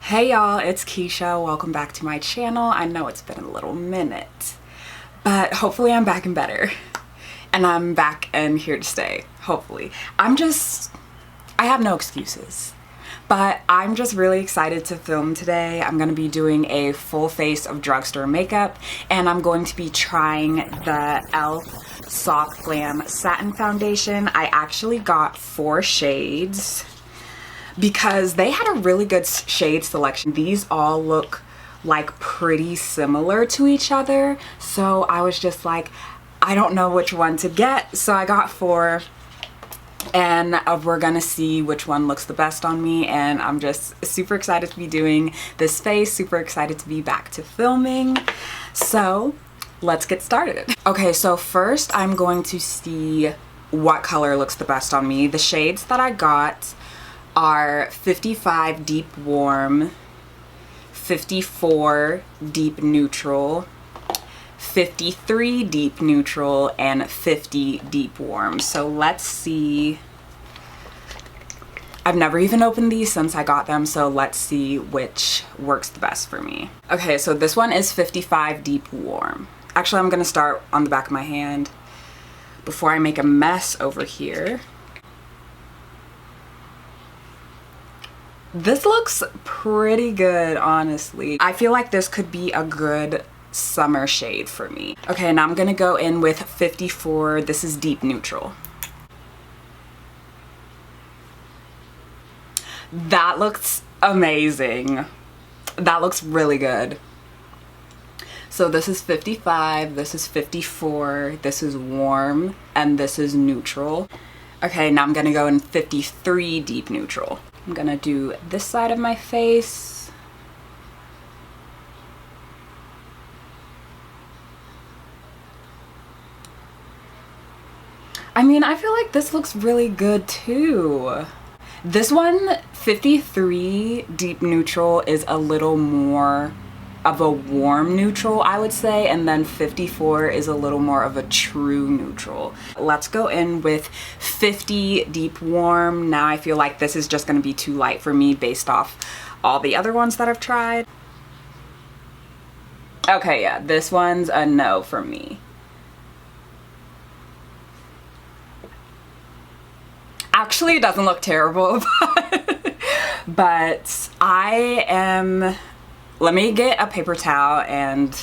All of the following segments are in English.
Hey y'all, it's Keisha. Welcome back to my channel. I know it's been a little minute, but hopefully I'm back and better. And I'm back and here to stay, hopefully. I have no excuses. But I'm just really excited to film today. I'm going to be doing a full face of drugstore makeup, and I'm going to be trying the e.l.f. Soft Glam Satin Foundation. I actually got 4 shades because they had a really good shade selection. These all look like pretty similar to each other, so I was just like, I don't know which one to get, so I got 4. And we're gonna see which one looks the best on me, and I'm just super excited to be doing this face, super excited to be back to filming. So let's get started. Okay, so first I'm going to see what color looks the best on me. The shades that I got are 55 Deep Warm, 54 Deep Neutral, 53 Deep Neutral, and 50 Deep Warm. So let's see. I've never even opened these since I got them, so let's see which works the best for me. Okay, so this one is 55 Deep Warm. Actually, I'm gonna start on the back of my hand before I make a mess over here. This looks pretty good, honestly. I feel like this could be a good summer shade for me. Okay, now I'm gonna go in with 54. This is Deep Neutral. That looks amazing. That looks really good. So this is 55, this is 54, this is warm, and this is neutral. Okay, now I'm gonna go in 53 Deep Neutral. I'm gonna do this side of my face. I mean, I feel like this looks really good too. This one, 53 Deep Neutral, is a little more of a warm neutral, I would say, and then 54 is a little more of a true neutral. Let's go in with 50 Deep Warm. Now I feel like this is just gonna be too light for me based off all the other ones that I've tried. Okay, yeah, this one's a no for me. Actually, it doesn't look terrible, but let me get a paper towel and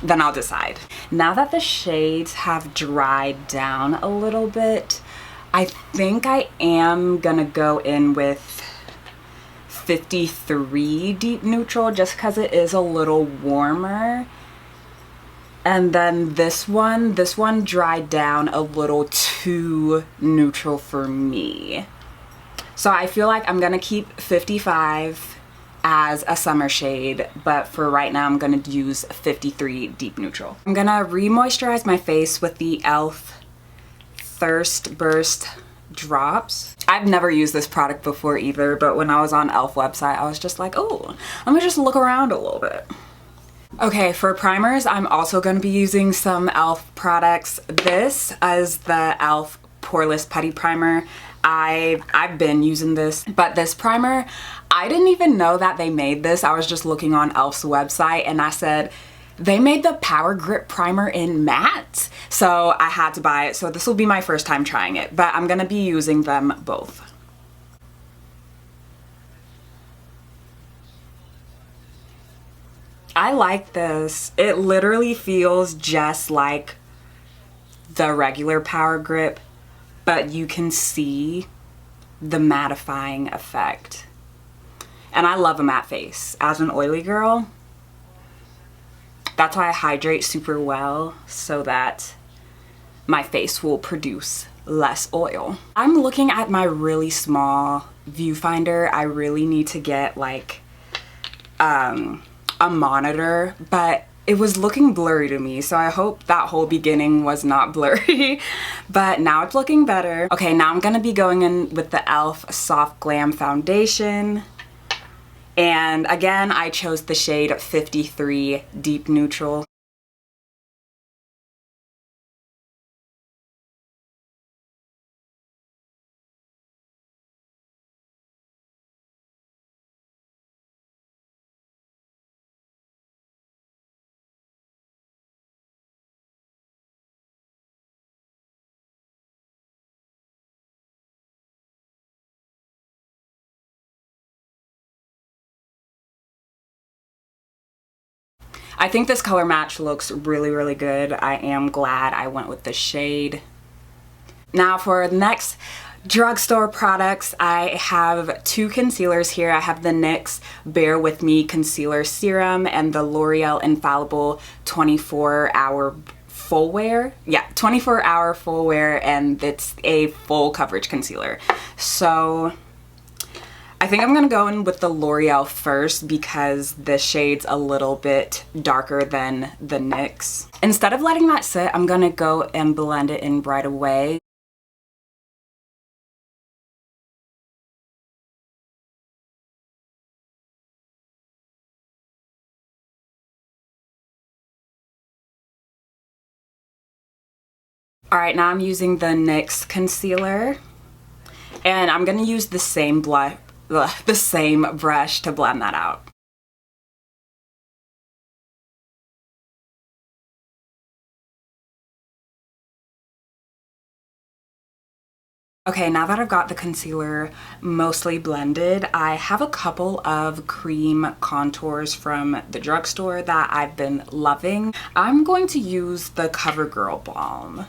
then I'll decide. Now that the shades have dried down a little bit, I think I am gonna go in with 53 Deep Neutral just because it is a little warmer. And then this one dried down a little too neutral for me. So I feel like I'm gonna keep 55 as a summer shade, but for right now I'm gonna use 53 Deep Neutral. I'm gonna re-moisturize my face with the e.l.f. Thirst Burst drops. I've never used this product before either, but when I was on e.l.f. website, I was just like, oh, let me just look around a little bit. Okay, for primers, I'm also going to be using some e.l.f. products. This is the e.l.f. Poreless Putty Primer. I've been using this, but this primer, I didn't even know that they made this. I was just looking on e.l.f.'s website and I said, they made the Power Grip Primer in matte, so I had to buy it. So this will be my first time trying it, but I'm going to be using them both. I like this. It literally feels just like the regular Power Grip, but you can see the mattifying effect. And I love a matte face. As an oily girl, that's why I hydrate super well, so that my face will produce less oil. I'm looking at my really small viewfinder. I really need to get like a monitor, but it was looking blurry to me, so I hope that whole beginning was not blurry. But now it's looking better. Okay, now I'm gonna be going in with the e.l.f. Soft Glam Foundation, and again I chose the shade 53 Deep Neutral. I think this color match looks really, really good. I am glad I went with the shade. Now for the next drugstore products, I have two concealers here. I have the NYX Bear With Me Concealer Serum and the L'Oreal Infallible 24-hour full wear. Yeah, 24-hour full wear, and it's a full coverage concealer. So I think I'm gonna go in with the L'Oreal first because the shade's a little bit darker than the NYX. Instead of letting that sit, I'm gonna go and blend it in right away. Alright, now I'm using the NYX concealer, and I'm gonna use the same brush to blend that out. Okay, now that I've got the concealer mostly blended, I have a couple of cream contours from the drugstore that I've been loving. I'm going to use the Covergirl balm.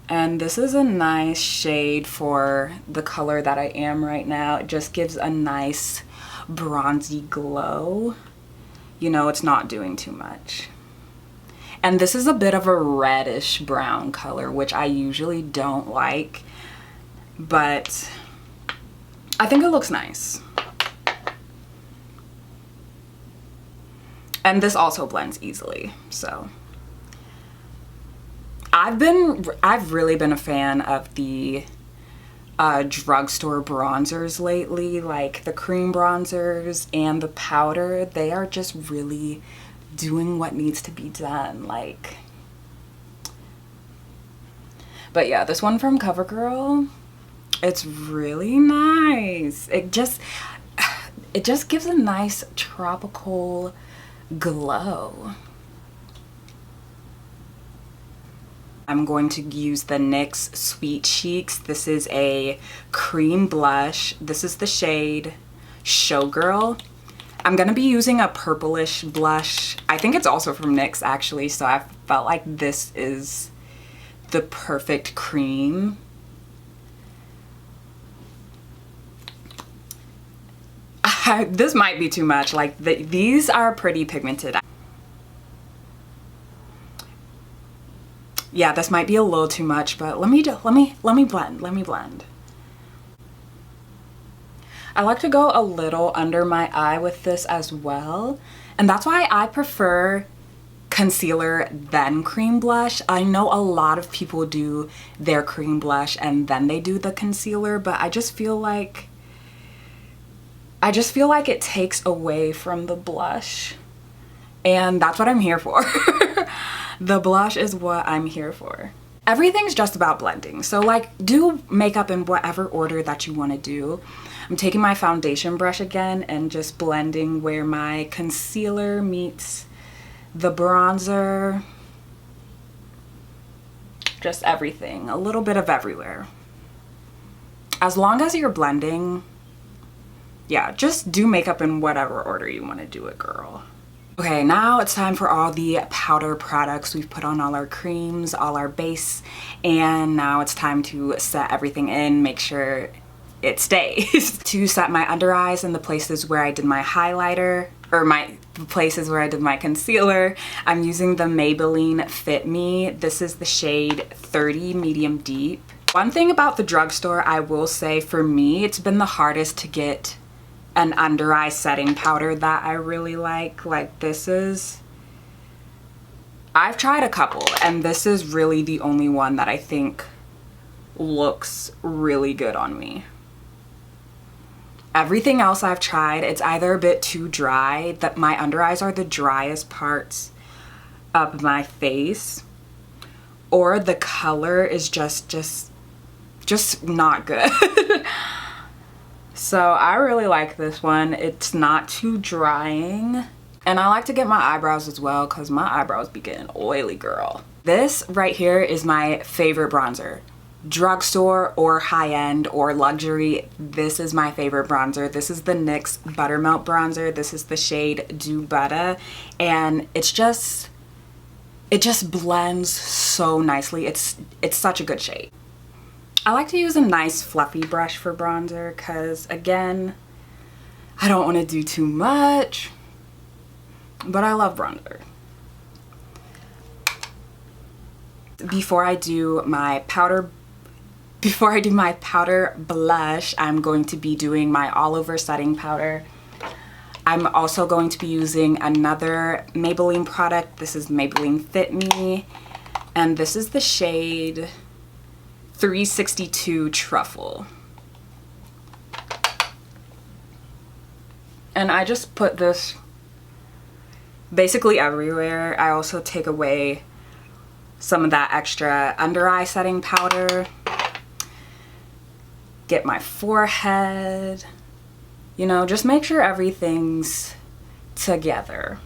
And this is a nice shade for the color that I am right now. It just gives a nice bronzy glow. You know, it's not doing too much. And this is a bit of a reddish brown color, which I usually don't like, but I think it looks nice. And this also blends easily, so. I've really been a fan of the drugstore bronzers lately, like the cream bronzers and the powder. They are just really doing what needs to be done, like. But yeah, this one from Covergirl, it's really nice. It just gives a nice tropical glow. I'm going to use the NYX Sweet Cheeks. This is a cream blush. This is the shade Showgirl. I'm gonna be using a purplish blush. I think it's also from NYX actually, so I felt like this is the perfect cream. This might be too much. Like these are pretty pigmented. Yeah, this might be a little too much, but let me blend. I like to go a little under my eye with this as well, and that's why I prefer concealer then cream blush. I know a lot of people do their cream blush and then they do the concealer, but I just feel like it takes away from the blush, and that's what I'm here for. The blush is what I'm here for. Everything's just about blending. So like, do makeup in whatever order that you want to do. I'm taking my foundation brush again and just blending where my concealer meets the bronzer. Just everything, a little bit of everywhere. As long as you're blending, yeah, just do makeup in whatever order you want to do it, girl. Okay, now it's time for all the powder products. We've put on all our creams, all our base, and now it's time to set everything in, make sure it stays. To set my under eyes and the places where I did my highlighter, or the places where I did my concealer, I'm using the Maybelline Fit Me. This is the shade 30 Medium Deep. One thing about the drugstore, I will say, for me, it's been the hardest to get an under eye setting powder that I really like. Like this is, I've tried a couple and this is really the only one that I think looks really good on me. Everything else I've tried, it's either a bit too dry, that my under eyes are the driest parts of my face, or the color is just not good. So I really like this one. It's not too drying. And I like to get my eyebrows as well because my eyebrows be getting oily, girl. This right here is my favorite bronzer. drugstore or high-end or luxury, this is my favorite bronzer. This is the NYX Buttermelt bronzer. This is the shade Do Butta, and it just blends so nicely. It's such a good shade. I like to use a nice fluffy brush for bronzer because, again, I don't want to do too much, but I love bronzer. Before I do my powder blush, I'm going to be doing my all over setting powder. I'm also going to be using another Maybelline product. This is Maybelline Fit Me, and this is the shade 362 Truffle. And I just put this basically everywhere. I also take away some of that extra under eye setting powder. Get my forehead. You know, just make sure everything's together.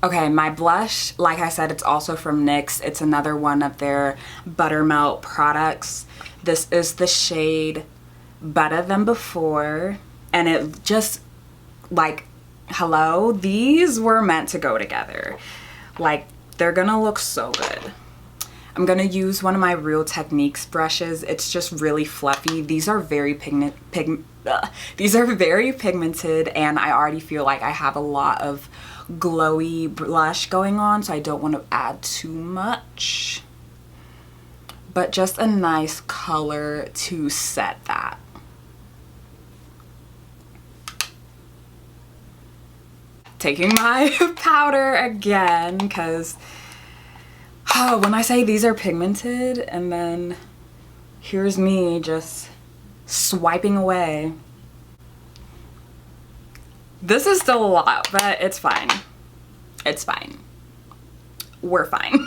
Okay, my blush, like I said, it's also from NYX. It's another one of their buttermelt products. This is the shade Butta Than Before, and it just, like, hello, these were meant to go together. Like, they're gonna look so good. I'm gonna use one of my Real Techniques brushes. It's just really fluffy. These are very very pigmented, and I already feel like I have a lot of glowy blush going on, so I don't want to add too much, but just a nice color to set that. Taking my powder again, because when I say these are pigmented, and then here's me just swiping away. This is still a lot, but it's fine. It's fine. We're fine.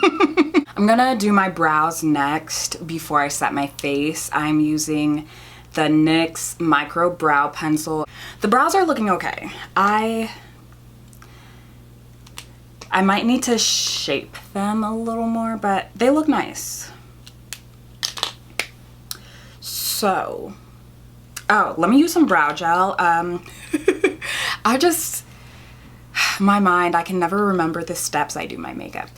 I'm gonna do my brows next before I set my face. I'm using the NYX Micro Brow Pencil. The brows are looking okay. I might need to shape them a little more, but they look nice. So, oh, let me use some brow gel. My mind, I can never remember the steps I do my makeup.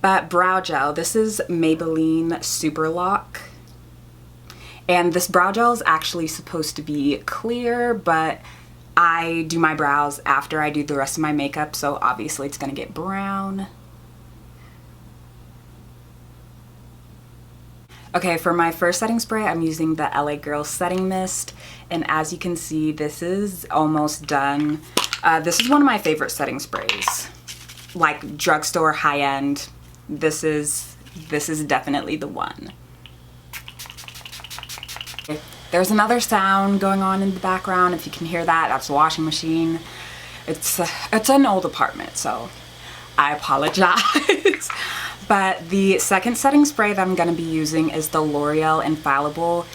But brow gel, this is Maybelline Superlock. And this brow gel is actually supposed to be clear, but I do my brows after I do the rest of my makeup, so obviously it's gonna get brown. Okay, for my first setting spray, I'm using the LA Girl Setting Mist, and as you can see, this is almost done. This is one of my favorite setting sprays, like drugstore high-end. This is definitely the one. There's another sound going on in the background. If you can hear that, that's the washing machine. It's an old apartment, so I apologize. But the second setting spray that I'm gonna be using is the L'Oreal Infallible.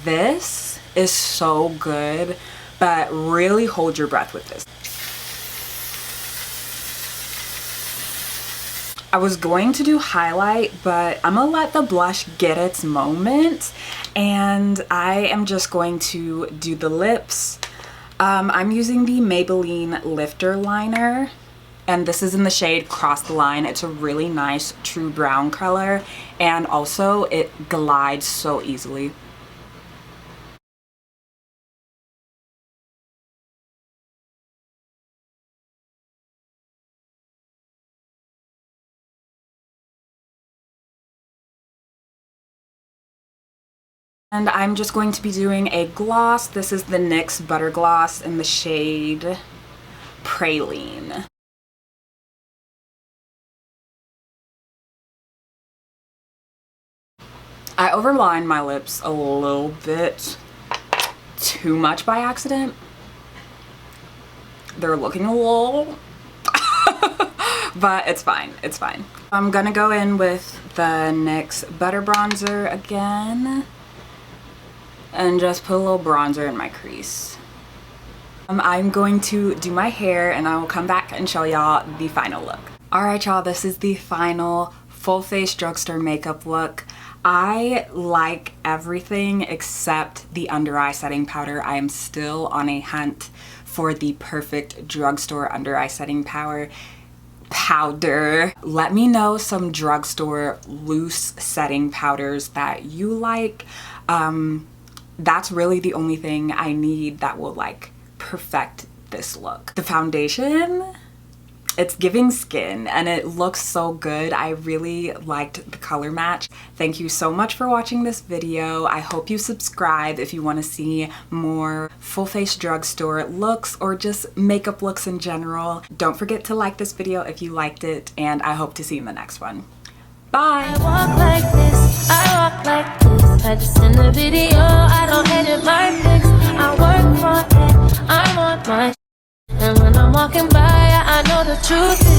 This is so good, but really hold your breath with this. I was going to do highlight, but I'm gonna let the blush get its moment, and I am just going to do the lips. I'm using the Maybelline Lifter Liner, and this is in the shade Cross the Line. It's a really nice true brown color, and also it glides so easily. And I'm just going to be doing a gloss. This is the NYX Butter Gloss in the shade Praline. I overlined my lips a little bit too much by accident. They're looking a little, but it's fine, it's fine. I'm gonna go in with the NYX Butter Bronzer again and just put a little bronzer in my crease. I'm going to do my hair, and I will come back and show y'all the final look. Alright y'all, this is the final full face drugstore makeup look. I like everything except the under eye setting powder. I am still on a hunt for the perfect drugstore under eye setting powder. Let me know some drugstore loose setting powders that you like. That's really the only thing I need that will like perfect this look. The foundation, it's giving skin and it looks so good. I really liked the color match. Thank you so much for watching this video. I hope you subscribe if you want to see more full face drugstore looks or just makeup looks in general. Don't forget to like this video if you liked it, and I hope to see you in the next one. Bye! I walk like this, I walk like this. I just in the video, I don't edit my pics. I work for it, I'm on my and when I'm walking by, I know the truth is